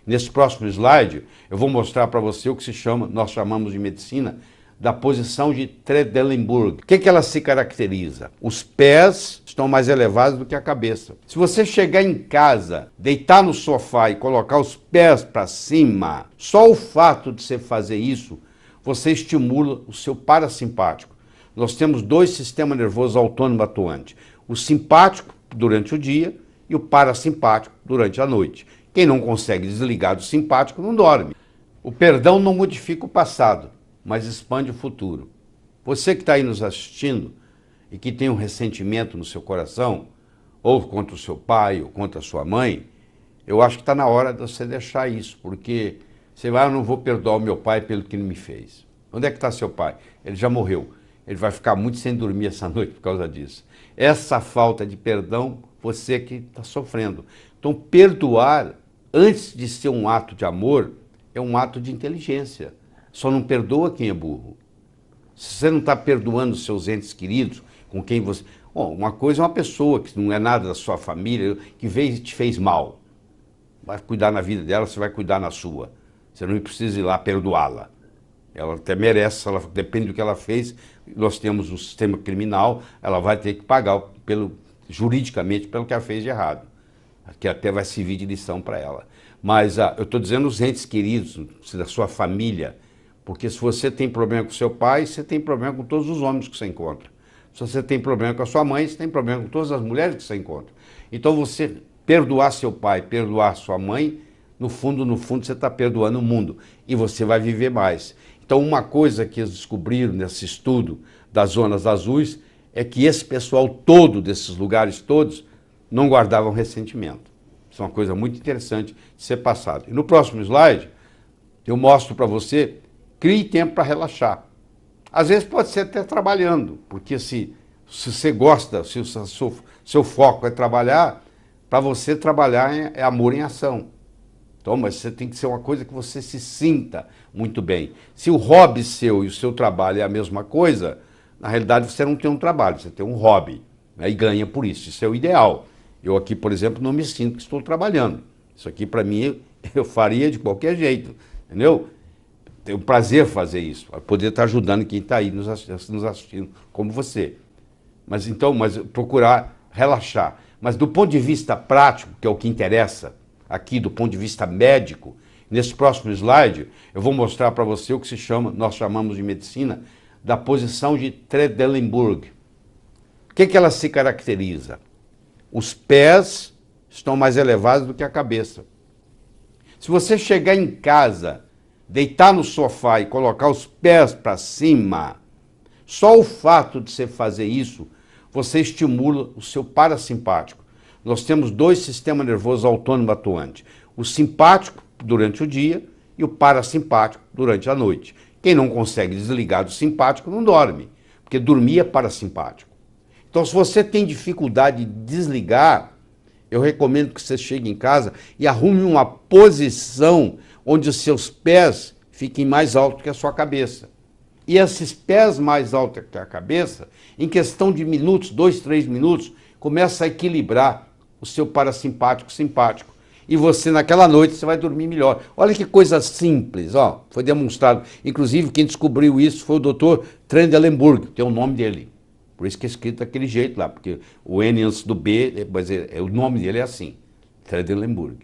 Nesse próximo slide, eu vou mostrar para você o que nós chamamos de medicina, da posição de Trendelenburg. O que ela se caracteriza? Os pés estão mais elevados do que a cabeça. Se você chegar em casa, deitar no sofá e colocar os pés para cima, só o fato de você fazer isso, você estimula o seu parasimpático. Nós temos dois sistemas nervosos autônomos atuantes. O simpático durante o dia e o parasimpático durante a noite. Quem não consegue desligar do simpático não dorme. O perdão não modifica o passado, mas expande o futuro. Você que está aí nos assistindo e que tem um ressentimento no seu coração, ou contra o seu pai, ou contra a sua mãe, eu acho que está na hora de você deixar isso, porque você vai, eu não vou perdoar o meu pai pelo que ele me fez. Onde é que está seu pai? Ele já morreu. Ele vai ficar muito sem dormir essa noite por causa disso. Essa falta de perdão, você que está sofrendo. Então, perdoar, antes de ser um ato de amor, é um ato de inteligência. Só não perdoa quem é burro. Se você não está perdoando os seus entes queridos, com quem você... Bom, uma coisa é uma pessoa que não é nada da sua família, que veio e te fez mal. Vai cuidar na vida dela, você vai cuidar na sua. Você não precisa ir lá perdoá-la. Ela até merece, depende do que ela fez. Nós temos um sistema criminal, ela vai ter que pagar juridicamente pelo que ela fez de errado. Que até vai servir de lição para ela. Mas eu estou dizendo os entes queridos, da sua família, porque se você tem problema com seu pai, você tem problema com todos os homens que você encontra. Se você tem problema com a sua mãe, você tem problema com todas as mulheres que você encontra. Então você perdoar seu pai, perdoar sua mãe, no fundo, você está perdoando o mundo e você vai viver mais. Então uma coisa que eles descobriram nesse estudo das zonas azuis é que esse pessoal todo, desses lugares todos, não guardavam ressentimento. Isso é uma coisa muito interessante de ser passado. E no próximo slide, eu mostro para você, crie tempo para relaxar. Às vezes pode ser até trabalhando, porque se você gosta, se o seu foco é trabalhar, para você trabalhar é amor em ação. Então, mas você tem que ser uma coisa que você se sinta muito bem. Se o hobby seu e o seu trabalho é a mesma coisa, na realidade você não tem um trabalho, você tem um hobby, né, e ganha por isso. Isso é o ideal. Eu aqui, por exemplo, não me sinto que estou trabalhando. Isso aqui, para mim, eu faria de qualquer jeito, entendeu? Tenho prazer fazer isso, poder estar ajudando quem está aí nos assistindo, como você. Mas procurar relaxar. Mas do ponto de vista prático, que é o que interessa, aqui do ponto de vista médico, nesse próximo slide, eu vou mostrar para você o que nós chamamos de medicina, da posição de Trendelenburg. O que ela se caracteriza? Os pés estão mais elevados do que a cabeça. Se você chegar em casa, deitar no sofá e colocar os pés para cima, só o fato de você fazer isso, você estimula o seu parasimpático. Nós temos dois sistemas nervosos autônomos atuantes. O simpático durante o dia e o parasimpático durante a noite. Quem não consegue desligar do simpático não dorme, porque dormir é parasimpático. Então, se você tem dificuldade de desligar, eu recomendo que você chegue em casa e arrume uma posição onde os seus pés fiquem mais altos que a sua cabeça. E esses pés mais altos que a cabeça, em questão de minutos, 2, 3 minutos, começa a equilibrar o seu parasimpático simpático. E você, naquela noite, você vai dormir melhor. Olha que coisa simples, ó, foi demonstrado. Inclusive, quem descobriu isso foi o Dr. Trendelenburg, tem o nome dele. Por isso que é escrito daquele jeito lá, porque o N antes do B, mas o nome dele é assim, Trendelenburg.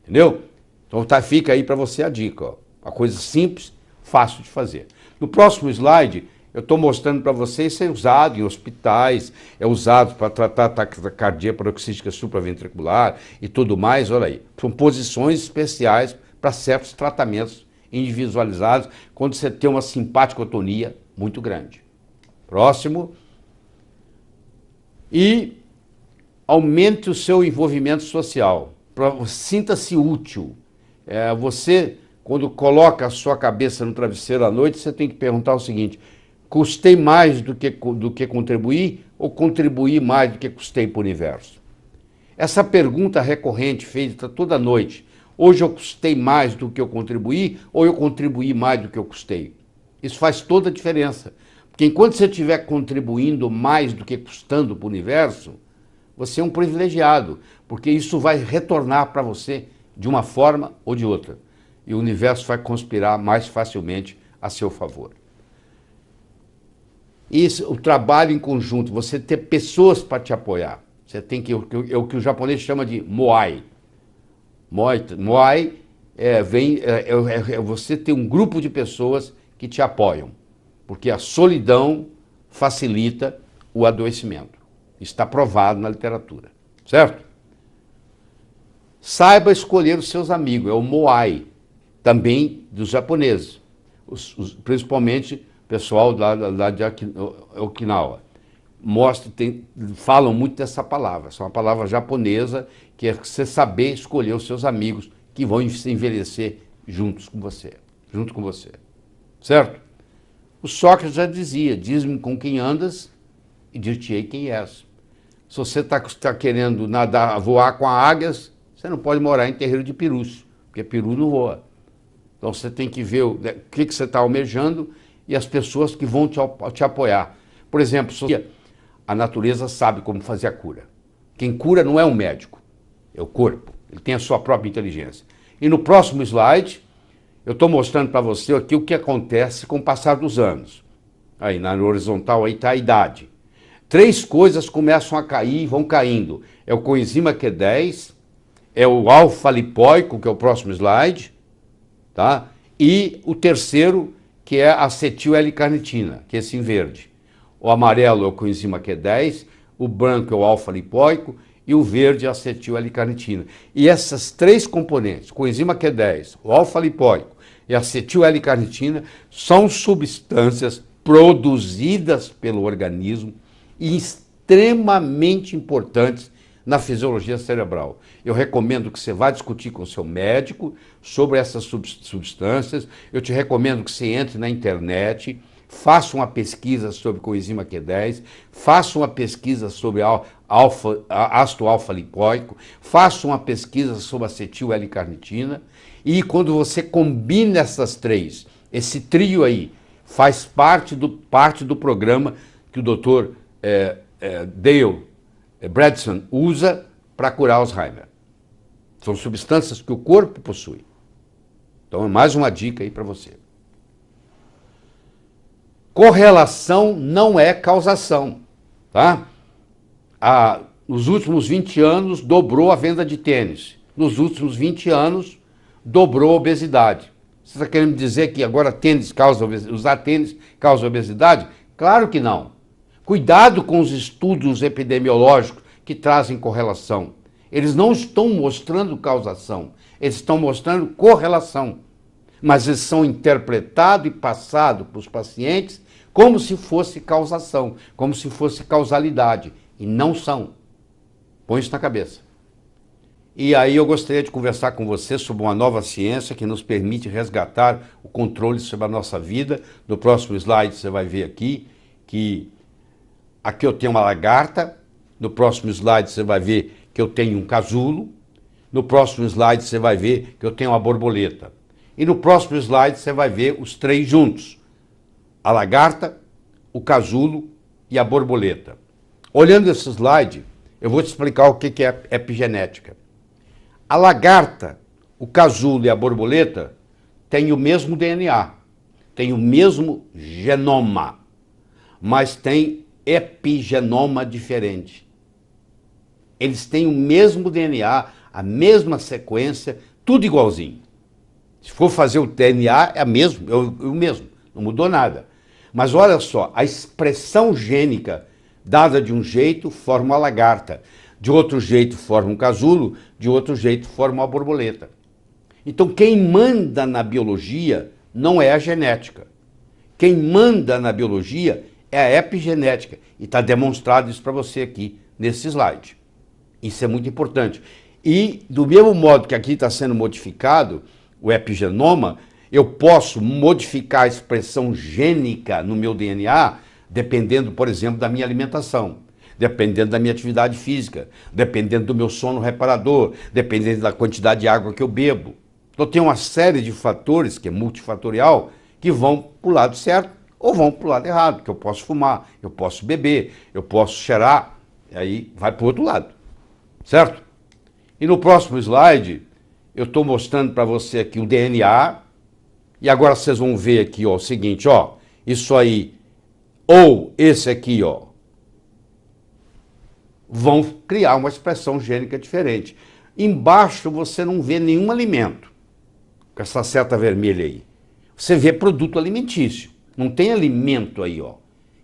Entendeu? Então fica aí para você a dica, ó. Uma coisa simples, fácil de fazer. No próximo slide, eu estou mostrando para vocês, isso é usado em hospitais, é usado para tratar taquicardia paroxística supraventricular e tudo mais, olha aí. São posições especiais para certos tratamentos individualizados, quando você tem uma simpaticotonia muito grande. Próximo. E aumente o seu envolvimento social. Sinta-se útil. Você, quando coloca a sua cabeça no travesseiro à noite, você tem que perguntar o seguinte: custei mais do que contribuir ou contribuí mais do que custei para o universo? Essa pergunta recorrente, feita toda noite: hoje eu custei mais do que eu contribuí ou eu contribuí mais do que eu custei? Isso faz toda a diferença. Porque enquanto você estiver contribuindo mais do que custando para o universo, você é um privilegiado, porque isso vai retornar para você de uma forma ou de outra. E o universo vai conspirar mais facilmente a seu favor. Isso, o trabalho em conjunto, você ter pessoas para te apoiar. Você tem que, é o que o japonês chama de moai. Moai é você ter um grupo de pessoas que te apoiam. Porque a solidão facilita o adoecimento. Está provado na literatura. Certo? Saiba escolher os seus amigos. É o moai. Também dos japoneses. Principalmente o pessoal lá de Okinawa. Falam muito dessa palavra. É uma palavra japonesa que é você saber escolher os seus amigos que vão envelhecer junto com você. Certo? O Sócrates já dizia, diz-me com quem andas e dir-te-ei quem és. Se você está querendo nadar, voar com águias, você não pode morar em terreiro de perus, porque peru não voa. Então você tem que ver o que você está almejando e as pessoas que vão te apoiar. Por exemplo, a natureza sabe como fazer a cura. Quem cura não é um médico, é o corpo. Ele tem a sua própria inteligência. E no próximo slide, eu estou mostrando para você aqui o que acontece com o passar dos anos. Aí na horizontal aí está a idade. 3 coisas começam a cair e vão caindo. É o coenzima Q10, é o alfa-lipóico, que é o próximo slide, tá? E o terceiro, que é a acetil-L-carnitina, que é esse em verde. O amarelo é o coenzima Q10, o branco é o alfa-lipóico e o verde é a acetil-L-carnitina. E essas 3 componentes, coenzima Q10, o alfa-lipóico e a acetil-L-carnitina, são substâncias produzidas pelo organismo e extremamente importantes na fisiologia cerebral. Eu recomendo que você vá discutir com o seu médico sobre essas substâncias. Eu te recomendo que você entre na internet, faça uma pesquisa sobre coenzima Q10, faça uma pesquisa sobre ácido alfa-lipóico, faça uma pesquisa sobre acetil-L-carnitina e quando você combina essas 3, esse trio aí, faz parte do programa que o Dr. Dale Bredesen usa para curar Alzheimer. São substâncias que o corpo possui. Então é mais uma dica aí para você. Correlação não é causação, tá? Nos últimos 20 anos dobrou a venda de tênis. Nos últimos 20 anos dobrou a obesidade. Você está querendo dizer que agora usar tênis causa obesidade? Claro que não. Cuidado com os estudos epidemiológicos que trazem correlação. Eles não estão mostrando causação, eles estão mostrando correlação. Mas eles são interpretados e passados para os pacientes como se fosse causação, como se fosse causalidade. E não são. Põe isso na cabeça. E aí eu gostaria de conversar com você sobre uma nova ciência que nos permite resgatar o controle sobre a nossa vida. No próximo slide você vai ver aqui que aqui eu tenho uma lagarta, no próximo slide você vai ver que eu tenho um casulo, no próximo slide você vai ver que eu tenho uma borboleta. E no próximo slide você vai ver os 3 juntos, a lagarta, o casulo e a borboleta. Olhando esse slide, eu vou te explicar o que é epigenética. A lagarta, o casulo e a borboleta têm o mesmo DNA, têm o mesmo genoma, mas têm epigenoma diferente. Eles têm o mesmo DNA, a mesma sequência, tudo igualzinho. Se for fazer o DNA, é o mesmo, não mudou nada. Mas olha só, a expressão gênica dada de um jeito forma uma lagarta, de outro jeito forma um casulo, de outro jeito forma uma borboleta. Então quem manda na biologia não é a genética. Quem manda na biologia é a epigenética. E está demonstrado isso para você aqui nesse slide. Isso é muito importante. E do mesmo modo que aqui está sendo modificado o epigenoma, eu posso modificar a expressão gênica no meu DNA dependendo, por exemplo, da minha alimentação, dependendo da minha atividade física, dependendo do meu sono reparador, dependendo da quantidade de água que eu bebo. Então tem uma série de fatores, que é multifatorial, que vão para o lado certo ou vão para o lado errado, que eu posso fumar, eu posso beber, eu posso cheirar, e aí vai para o outro lado, certo? E no próximo slide, eu estou mostrando para você aqui o DNA, e agora vocês vão ver aqui, ó, o seguinte, ó, isso aí, ou esse aqui, ó, vão criar uma expressão gênica diferente. Embaixo você não vê nenhum alimento, com essa seta vermelha aí. Você vê produto alimentício, não tem alimento aí, ó.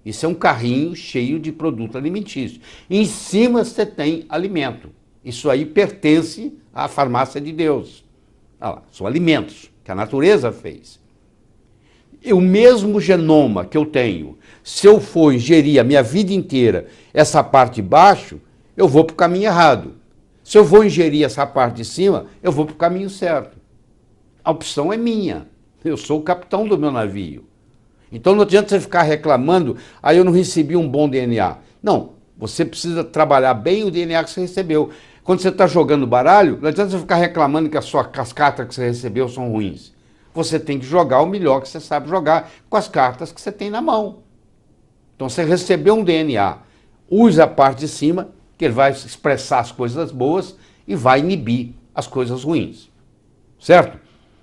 Isso é um carrinho cheio de produto alimentício. Em cima você tem alimento. Isso aí pertence à farmácia de Deus. Ah lá, são alimentos que a natureza fez. E o mesmo genoma que eu tenho, se eu for ingerir a minha vida inteira essa parte de baixo, eu vou para o caminho errado. Se eu vou ingerir essa parte de cima, eu vou para o caminho certo. A opção é minha. Eu sou o capitão do meu navio. Então não adianta você ficar reclamando, aí eu não recebi um bom DNA. Não, você precisa trabalhar bem o DNA que você recebeu. Quando você está jogando baralho, não adianta você ficar reclamando que as cartas que você recebeu são ruins. Você tem que jogar o melhor que você sabe jogar com as cartas que você tem na mão. Então você recebeu um DNA, use a parte de cima, que ele vai expressar as coisas boas e vai inibir as coisas ruins. Certo?